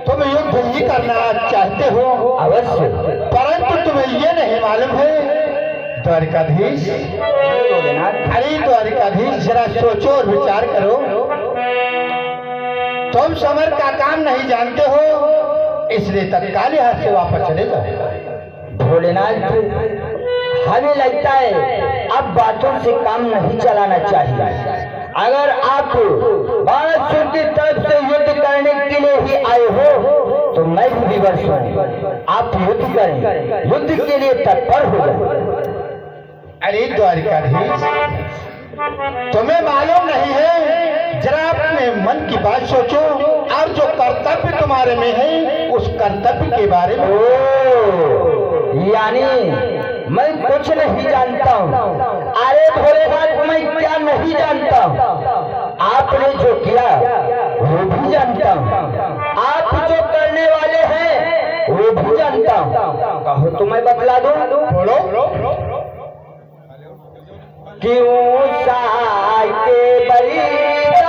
तुम युद्ध ही करना चाहते हो अवश्य, परंतु तुम्हें ये नहीं मालूम है द्वारिकाधीश। अरे द्वारिकाधीश जरा सोचो और विचार करो। तुम समर का काम नहीं जानते हो, इसलिए तत्काल यहाँ से वापस चले जाओ। भोलेनाथ, हमें लगता है अब बातों से काम नहीं चलाना चाहिए। अगर आप बादशाह की तरफ से युद्ध करने के लिए ही आए हो तो मैं भी विवश हूँ। आप युद्ध करें, युद्ध के लिए तत्पर हो जाए। अरे द्वारिकाधीश, तुम्हें मालूम नहीं है, जरा अपने मन की बात सोचो और जो कर्तव्य तुम्हारे में है उस कर्तव्य के बारे में। यानी मैं कुछ नहीं जानता हूँ। अरे भोलेनाथ, मैं क्या नहीं जानता हूँ? आपने जो किया वो भी जानता हूँ, आप जो करने वाले हैं वो भी जानता हूँ। कहो तो मैं बतला दूँ। बोलो। क्यों साके बरीदा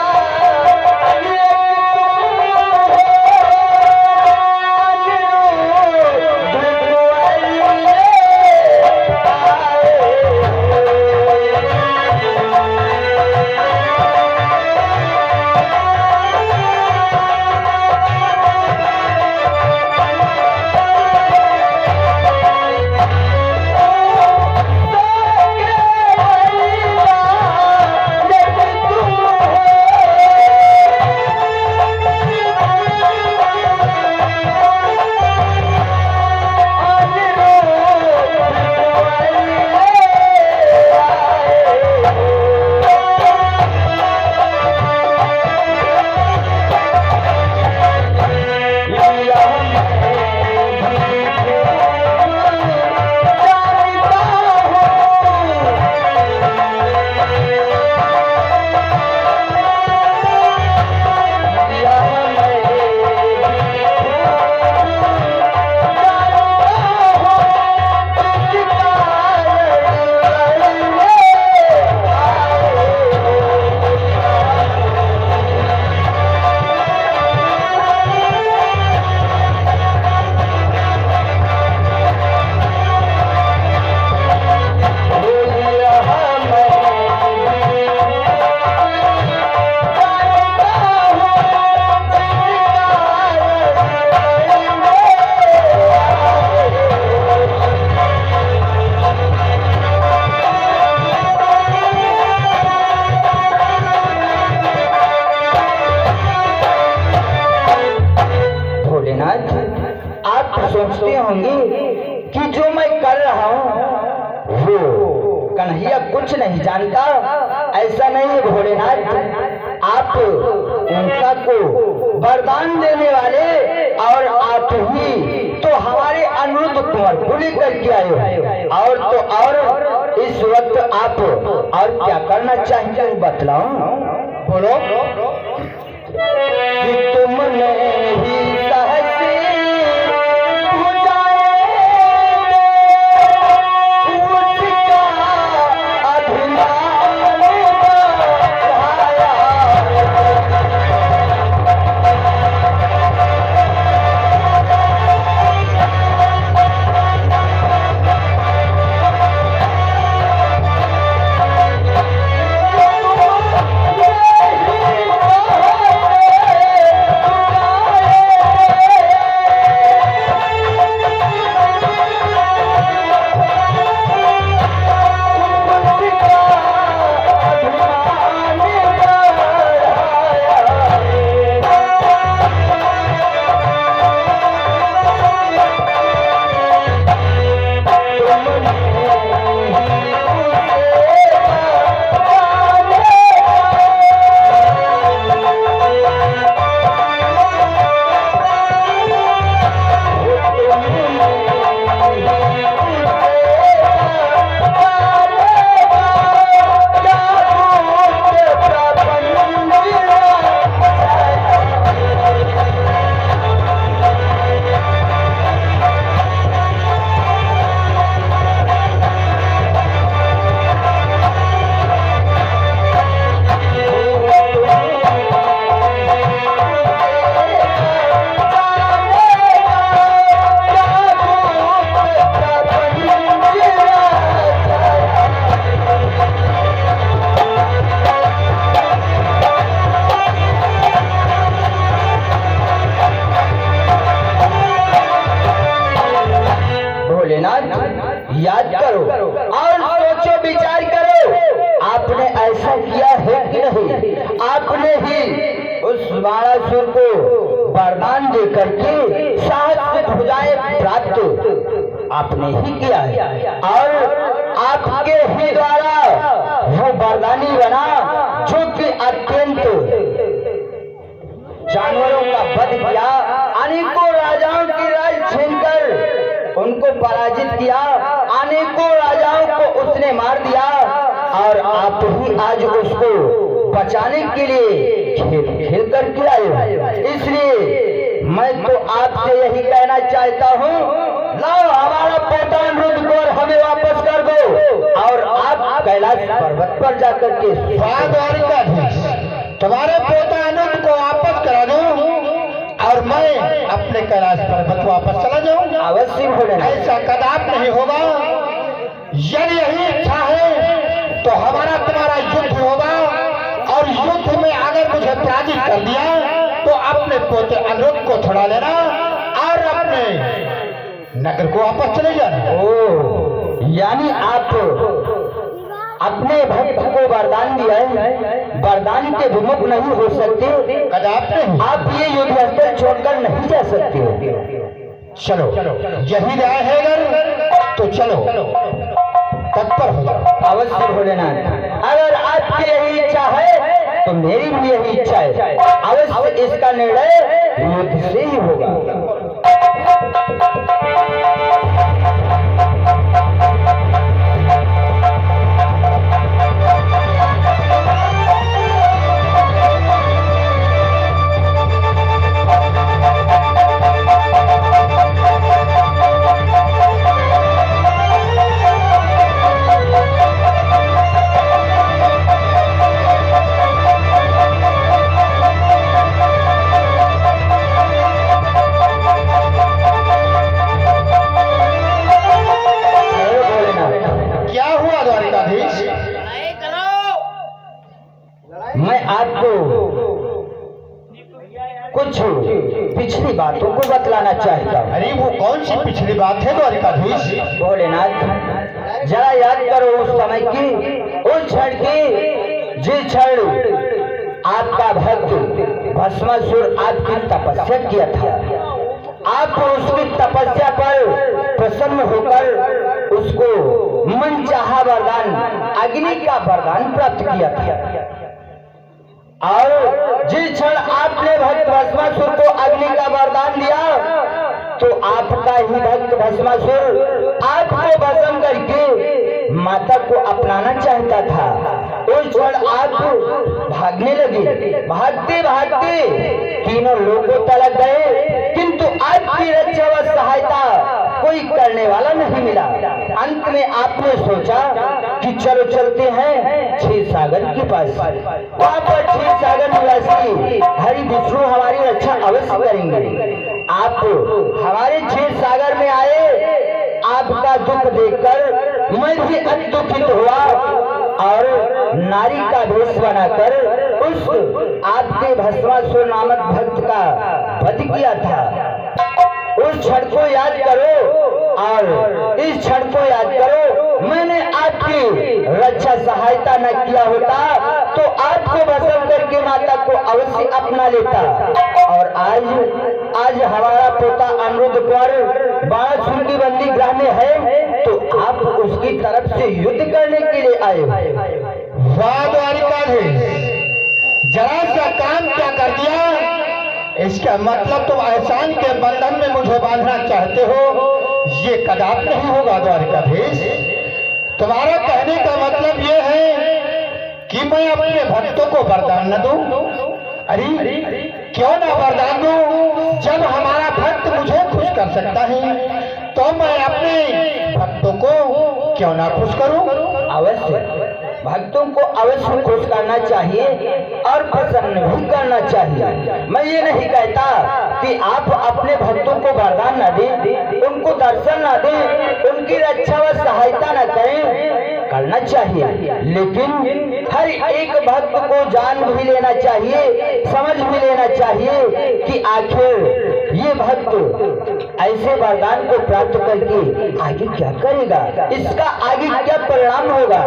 सोचते होंगे कि जो मैं कर रहा हूँ वो कन्हैया कुछ नहीं जानता। ऐसा नहीं है भोलेनाथ, आप उनका को वरदान देने वाले और आप ही तो हमारे अनुरुद्ध कुंवर को लेकर के आए हो। और तो और इस वक्त आप और क्या करना चाहिए बतलाओ। बोलो। कि तुमने ही वरदान दे करके साहस भुजाएं प्राप्त आपने ही किया है और आपके ही द्वारा वो वरदानी बना जो कि अत्यंत जानवरों का वध किया, अनेकों राजाओं की राज छीनकर उनको पराजित किया, अनेकों राजाओं को उसने मार दिया और आप ही आज उसको बचाने के लिए खेल करके आए। इसलिए मैं तो आपसे यही कहना चाहता हूँ, लाओ हमारा पोता अनिरुद्ध को और हमें वापस कर दो और आप कैलाश पर्वत पर जाकर के तुम्हारे पोता अनिरुद्ध को वापस करा दूं और मैं अपने कैलाश पर्वत वापस चला जाऊंगा। अवश्य होगा, ऐसा कदाप नहीं होगा। यदि यही इच्छा है तो हमारा तुम्हारा युद्ध होगा और युद्ध में अगर मुझे पराजित कर दिया तो अपने पोते अनिरुद्ध को छुड़ा लेना और अपने नगर को वापस चले जाना। ओ, यानी आप अपने भक्त को वरदान दिया है, वरदान के विमुख नहीं हो सकते, कदाप नहीं। आप ये युद्ध स्थल छोड़कर नहीं जा सकते। चलो यही राय है अगर तो चलो तत्पर हो जाओ। अवश्य भोलेनाथ, अगर आपकी यही इच्छा है तो मेरी भी यही इच्छा है। अवश्य इसका निर्णय युद्ध से ही होगा। मैं आपको कुछ पिछली बातों को बतलाना चाहता हूँ। अरे वो कौन सी पिछली बात है द्वारिकाधीश? भोलेनाथ, जरा याद करो उस समय की, उस क्षण की जिस क्षण आपका भक्त भस्मासुर आपकी तपस्या किया था। आप उसकी तपस्या पर प्रसन्न होकर उसको मनचाहा वरदान अग्नि का वरदान प्राप्त किया था और जिस क्षण आपने भक्त भस्मासुर को अग्नि का वरदान दिया तो आपका ही भक्त भस्मासुर आपको भस्म करके माता को अपनाना चाहता था। उस क्षण आप भागने लगे, भागते भागते तीनों लोगों तक गए, किंतु आपकी रक्षा व सहायता कोई करने वाला नहीं मिला। अंत में आपने सोचा कि चलो चलते हैं क्षीर सागर के पास, वहाँ पर क्षीर सागर निवासी हरि विष्णु हमारी रक्षा अवश्य करेंगे। आप हमारे क्षीर सागर में आए, आपका दुख देखकर मैं भी अत्युचित हुआ और नारी का भेष बनाकर उस आपके भस्मासुर नामक भक्त का वध किया था। उस क्षण को याद करो और इस क्षण को याद करो। मैंने आपकी रक्षा सहायता न किया होता तो आपको भस्म करके माता को अवश्य अपना लेता। और आज हमारा पोता अनिरुद्ध कुंवर बाणासुर की बंदी गृह में है तो आप उसकी तरफ से युद्ध करने के लिए आए। वाह द्वारिकाधीश, जरा सा काम क्या कर दिया। इसका मतलब तुम एहसान के बंधन में मुझे बांधना चाहते हो, ये कदाप नहीं होगा द्वारिकाधीश। तुम्हारा कहने का मतलब ये है कि मैं अपने भक्तों को वरदान न दूं। अरे क्यों ना वरदान दूं, जब हमारा भक्त मुझे खुश कर सकता है तो मैं अपने भक्तों को क्यों ना खुश करूं। अवश्य भक्तों को अवश्य खुश करना चाहिए और प्रसन्न भी करना चाहिए। मैं ये नहीं कहता कि आप अपने भक्तों को वरदान न दें, उनको दर्शन न दें, उनकी रक्षा व सहायता न करें, करना चाहिए, लेकिन हर एक भक्त को जान भी लेना चाहिए, समझ भी लेना चाहिए कि आखिर ये भक्त ऐसे वरदान को प्राप्त करके आगे क्या करेगा, इसका आगे क्या परिणाम होगा।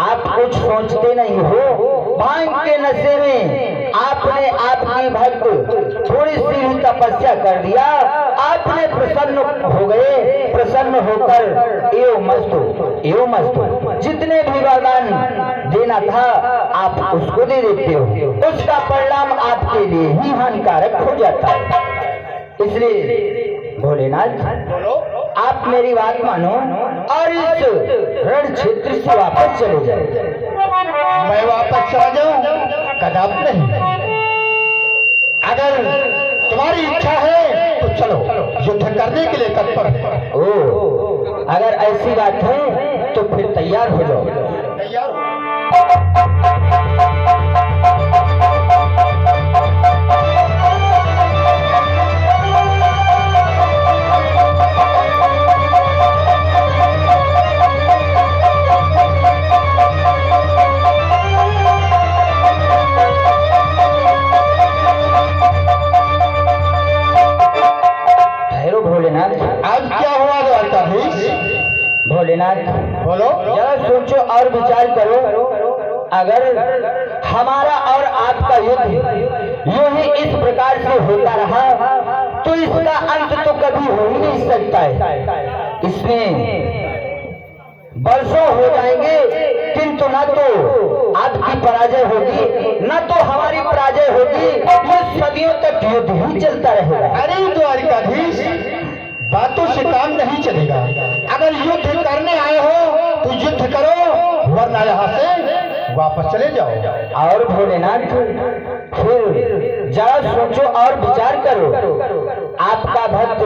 आप कुछ सोचते नहीं हो, भांग के नशे में आपने आपकी भक्त थोड़ी सी ही तपस्या कर दिया, आपने प्रसन्न हो गए, प्रसन्न होकर एवं मस्त जितने भी वरदान देना था आप उसको दे देते हो, उसका परिणाम आपके लिए ही हानिकारक हो जाता है। इसलिए भोलेनाथ आप मेरी बात मानो और इस रण क्षेत्र से वापस चले जाए। मैं वापस चला जाऊं? कदापि नहीं। अगर तुम्हारी इच्छा है तो चलो, युद्ध करने के लिए तत्पर हो। ओ, अगर ऐसी बात है तो फिर तैयार हो जाओ। तैयार हो। भोलेनाथ आज क्या हुआ द्वारकाधीश? भोलेनाथ बोलो। जरा सोचो और विचार करो, अगर हमारा और आपका युद्ध यूं ही इस प्रकार से होता रहा तो इसका अंत तो कभी हो ही नहीं सकता है। इसमें वर्षों हो जाएंगे किंतु न तो आपकी पराजय होगी न तो हमारी पराजय होगी, ये सदियों तक युद्ध ही चलता रहेगा। अरे द्वारकाधीश, बातों से काम नहीं चलेगा। अगर युद्ध करने आए हो तो युद्ध करो, वरना यहाँ से वापस चले जाओ। और भोलेनाथ फिर जरा सोचो और विचार करो, आपका भक्त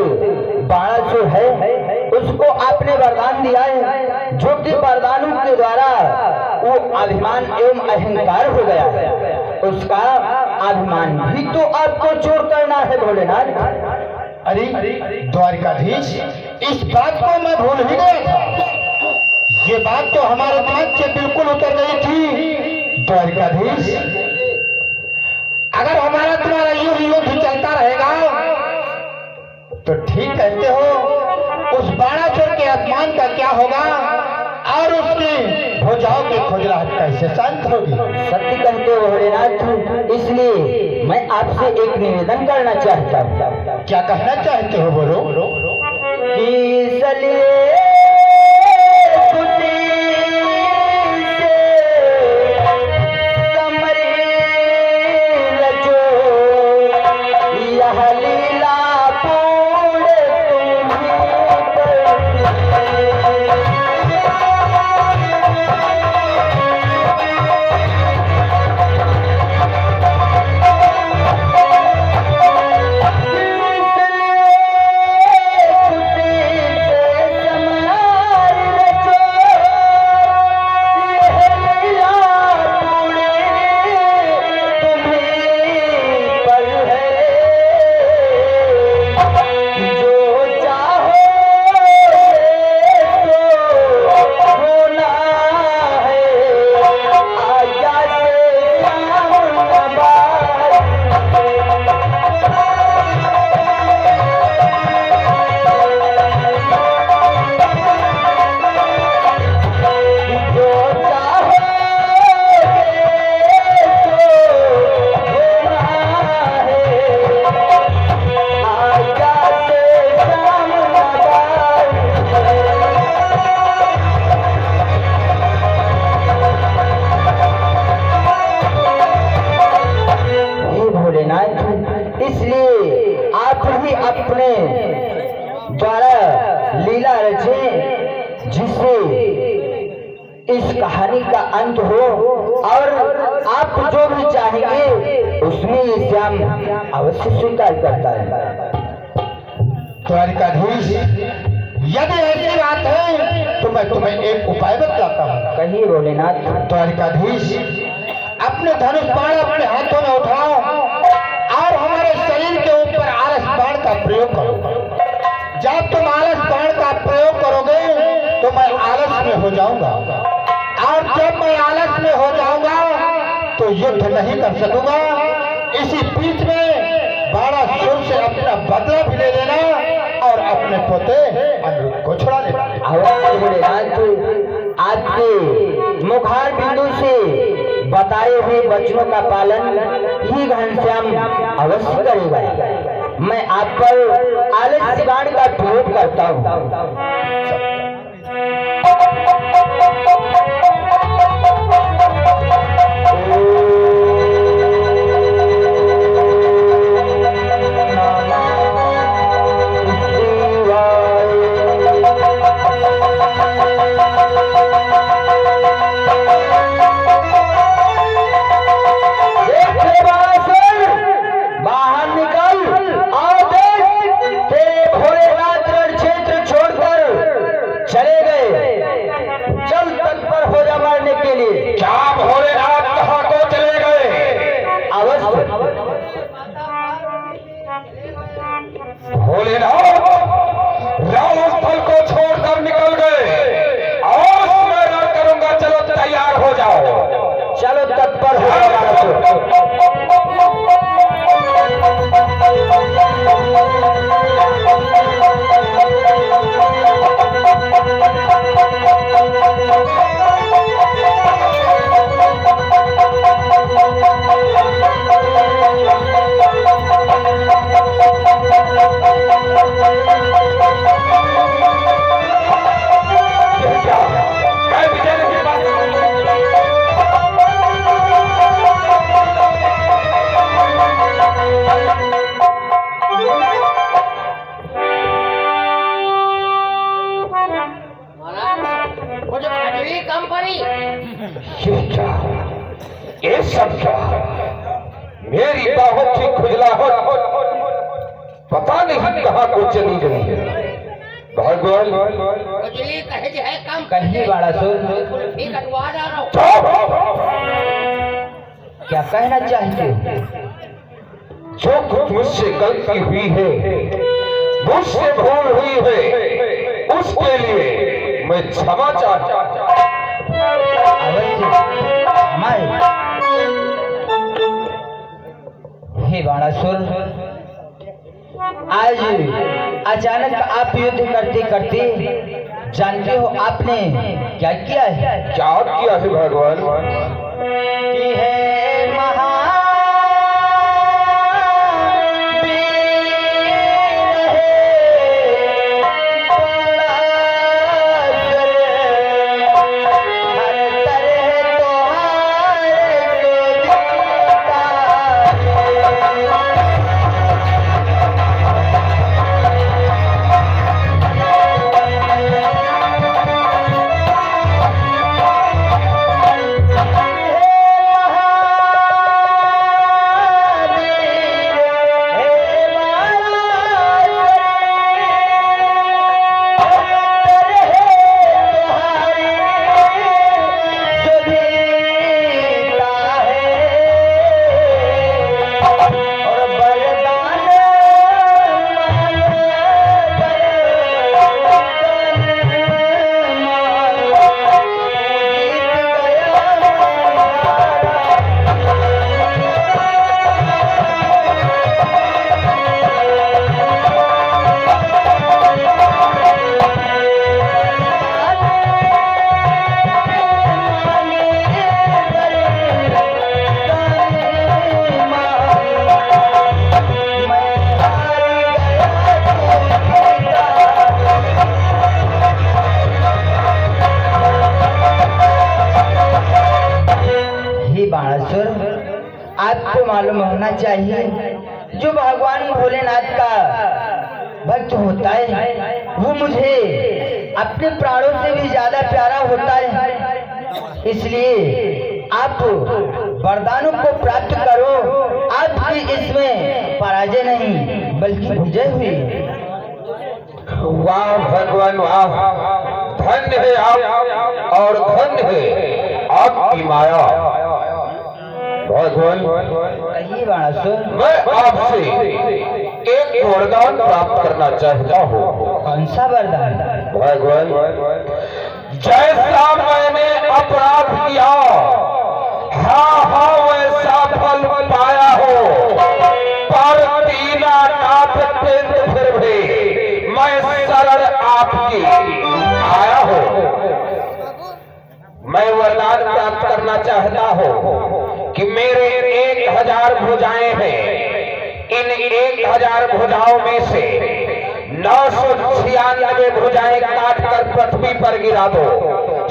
बाणासुर है, उसको आपने वरदान दिया है जो कि वरदानों के द्वारा वो अभिमान एवं अहंकार हो गया है, उसका अभिमान भी तो आपको चोर करना है भोलेनाथ। अरे द्वारकाधीश, इस बात को मैं भूल ही गया था। ये बात तो हमारे दिमाग से बिल्कुल उतर गई थी। द्वारकाधीश, अगर हमारा तुम्हारा युद्ध चलता रहेगा तो ठीक कहते हो, उस बाणासुर के अपमान का क्या होगा और उसकी भुजाओं की खुजलाहट कैसे शांत होगी? सत्य कहते हो भोलेनाथ, इसलिए मैं आपसे एक निवेदन करना चाहता हूँ। क्या कहना चाहते हो? बोलो। इसलिए आप ही अपने द्वारा लीला रचे जिससे इस कहानी का अंत हो और आप जो भी चाहेंगे उसमें ये श्याम अवश्य स्वीकार करता है। द्वारिकाधीश, यदि ऐसी बात है तो मैं तुम्हें एक उपाय बतलाता हूँ। कहिए भोलेनाथ। द्वारिकाधीश, अपने धनुष बाण अपने हाथों में उठाओ और हमारे शरीर के ऊपर आलस बाण का प्रयोग करो। जब तुम आलस बाण का प्रयोग करोगे तो मैं आलस में हो जाऊंगा और जब मैं आलस में हो जाऊंगा तो युद्ध नहीं कर सकूंगा। इसी बीच में बाणासुर से अपना बदला भी ले लेना और अपने पोते अनिरुद्ध को छुड़ा लेना। आपके मुखार बिंदु से बताए हुए वचनों का पालन ही घनश्याम अवश्य करेगा। मैं आप पर आलस्य बाण का प्रयोग करता हूँ। बाहर निकल और देख, तेरे भोलेनाथ रण क्षेत्र छोड़कर चले गए। चल तत्पर हो जा मारने के लिए। क्या भोलेनाथ कहाँ को चले गए? अवश्य भोलेनाथ रणस्थल को छोड़कर निकल गए और मैं रण करूंगा। चलो तैयार हो जाओ। चलो तत्पर हो जा। मैं विजय नहीं पा मुझे खजूरी कम पड़ी। ये सब क्या? मेरी बाहों की खुजलाहट पता नहीं कहाँ को चली गई है। भगवान खजूरी कहे जो है कम कहीं बड़ा सुर ठीक कटवा रहा हूँ। क्या कहना चाहिए? जो कुछ मुझसे गलती हुई है, मुझसे भूल हुई है, उसके लिए मैं क्षमा चाहता हूँ। अवश्य हमारे हे बाणासुर, आज अचानक आप युद्ध करते करते जानते हो आपने क्या किया है? क्या किया है भगवान? कि है महावीर है पराशर, हर तरह तुम्हारे आपको मालूम होना चाहिए, जो भगवान भोलेनाथ का भक्त होता है वो मुझे अपने प्राणों से भी ज्यादा प्यारा होता है। इसलिए आप वरदानों को प्राप्त करो, आपकी इसमें पराजय नहीं बल्कि विजय हुई। वाह भगवान वाह, धन्य है आप और धन्य है आपकी माया। भगवान कहिए बाणासुर, मैं आपसे एक वरदान प्राप्त करना चाहता हूँ। कौन सा वरदान? भगवान जैसा मैंने अपराध किया, हाँ वैसा फल पाया हो, पर दीनानाथ केंद्र फिर भी मैं शरण आपकी आया हो। मैं वरदान प्राप्त प्राप्त करना चाहता हो कि मेरे 1000 भुजाएं हैं, इन 1000 भुजाओं में से 996 भुजाएं काट कर पृथ्वी पर गिरा दो,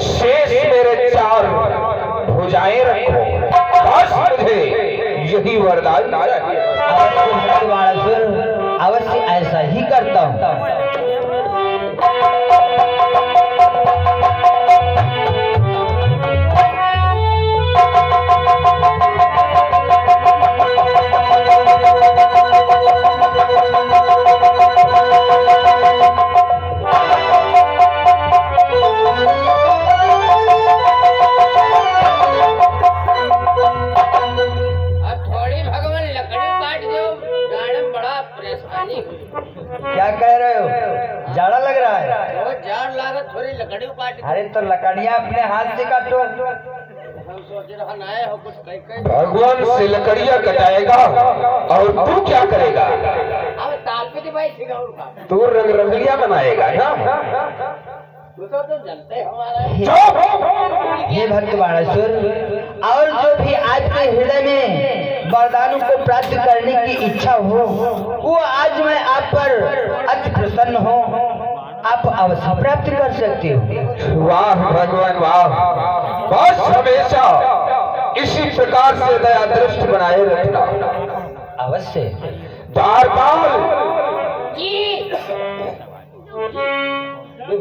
शेष मेरे 4 भुजाएं रखो। बस मुझे यही वरदान चाहिए। अवश्य बाणासुर, अवश्य ऐसा ही करता हूँ। अब थोड़ी भगवान लकड़ी काट दो, जाड़े में बड़ा परेशानी हुई। क्या कह रहे हो? जाड़ा लग रहा है? वो जाड़ लागत थोड़ी लकड़ी काट दो। अरे तो लकड़ियाँ अपने हाथ से काटो। हम सोच रहे नए हो कुछ कहीं भगवान से लकड़ियां कटाएगा और तू क्या करेगा? अब ताल पे भाई सिगौर का तू रंग रंगलिया बनाएगा ना? तू तो जानते हो हमारा। हे भक्त बाणासुर, और जो भी आपके हृदय में वरदानों को प्राप्त करने की इच्छा हो, वो आज मैं आप पर अति प्रसन्न हूँ, आप अवश्य प्राप्त कर सकते हो। वाह भगवान वाह, बस हमेशा इसी प्रकार से दया दृष्टि बनाए रखना। अवश्य। बार जी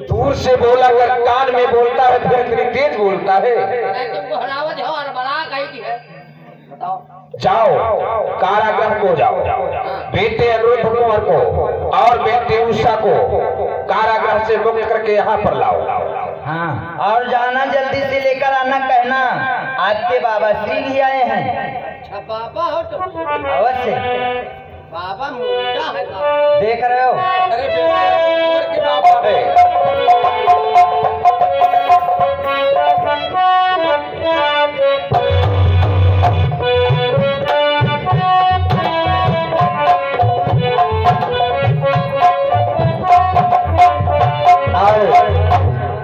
दूर से बोला कर कान में बोलता है, फिर इतनी तेज बोलता है। मैं तुमको हरावत हो और बड़ा कहीं की है, बताओ। जाओ कारागृह को जाओ, बेटे अनुरुद्ध कुंवर को और बेटे उषा को कारागृह से मुक्त करके यहाँ पर लाओ। हाँ, और जाना जल्दी से लेकर आना, कहना आपके बाबा श्री भी आए हैं। अच्छा बाबा हो तुम? अवश्य। बाबा मुद्दा है का? देख रहे हो? अरे कुंवर के बाबा है।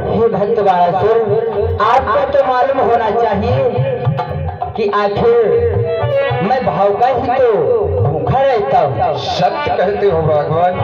हे भक्त बाणासुर, आपको तो मालूम होना चाहिए कि आखिर मैं भाव का ही तो भूखा रहता हूँ। सत्य कहते हो भगवान।